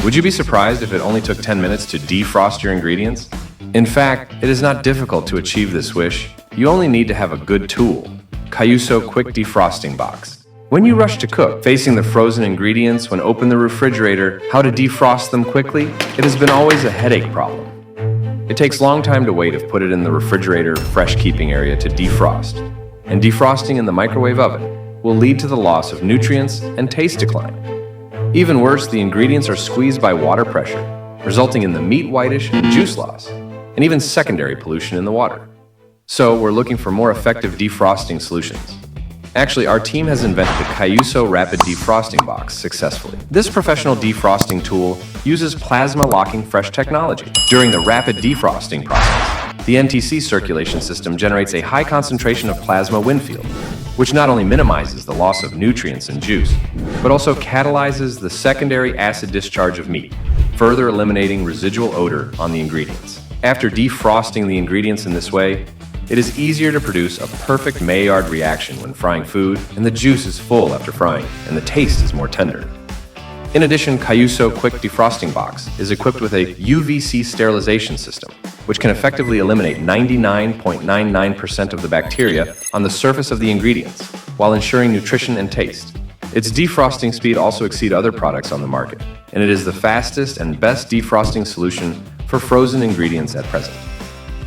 Would you be surprised if it only took 10 minutes to defrost your ingredients? In fact, it is not difficult to achieve this wish. You only need to have a good tool, Cayuso Quick Defrosting Box. When you rush to cook, facing the frozen ingredients when open the refrigerator, how to defrost them quickly, it has been always a headache problem. It takes long time to wait if put it in the refrigerator fresh keeping area to defrost, and defrosting in the microwave oven will lead to the loss of nutrients and taste decline. Even worse, the ingredients are squeezed by water pressure, resulting in the meat whitish and juice loss, and even secondary pollution in the water. So we're looking for more effective defrosting solutions. Actually, our team has invented the Cayuso Rapid Defrosting Box successfully. This professional defrosting tool uses plasma locking fresh technology. During the rapid defrosting process, the NTC circulation system generates a high concentration of plasma wind field, which not only minimizes the loss of nutrients and juice, but also catalyzes the secondary acid discharge of meat, further eliminating residual odor on the ingredients. After defrosting the ingredients in this way, it is easier to produce a perfect Maillard reaction when frying food, and the juice is full after frying, and the taste is more tender. In addition, Cayuso Quick Defrosting Box is equipped with a UVC sterilization system, which can effectively eliminate 99.99% of the bacteria on the surface of the ingredients, while ensuring nutrition and taste. Its defrosting speed also exceeds other products on the market, and it is the fastest and best defrosting solution for frozen ingredients at present.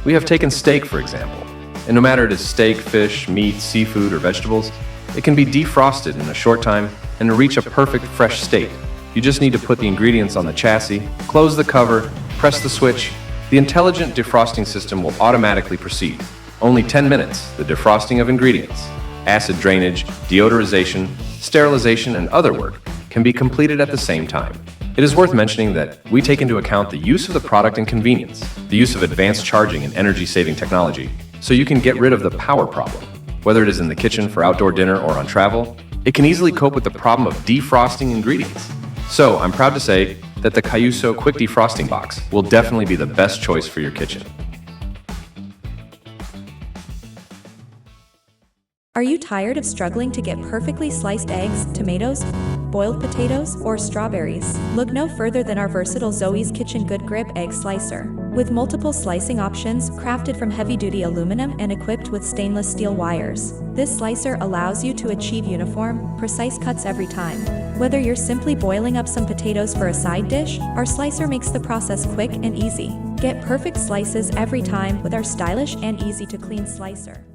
We have taken steak, for example, and no matter it is steak, fish, meat, seafood, or vegetables, it can be defrosted in a short time and reach a perfect fresh state. You just need to put the ingredients on the chassis, close the cover, press the switch. The intelligent defrosting system will automatically proceed. Only 10 minutes, the defrosting of ingredients, acid drainage, deodorization, sterilization, and other work can be completed at the same time. It is worth mentioning that we take into account the use of the product and convenience, the use of advanced charging and energy-saving technology, so you can get rid of the power problem. Whether it is in the kitchen for outdoor dinner or on travel, it can easily cope with the problem of defrosting ingredients. So I'm proud to say that the Cayuso Quick Defrosting Box will definitely be the best choice for your kitchen. Are you tired of struggling to get perfectly sliced eggs, tomatoes, boiled potatoes, or strawberries? Look no further than our versatile Zoe's Kitchen Good Grip Egg Slicer. With multiple slicing options, crafted from heavy-duty aluminum and equipped with stainless steel wires, this slicer allows you to achieve uniform, precise cuts every time. Whether you're simply boiling up some potatoes for a side dish, our slicer makes the process quick and easy. Get perfect slices every time with our stylish and easy-to-clean slicer.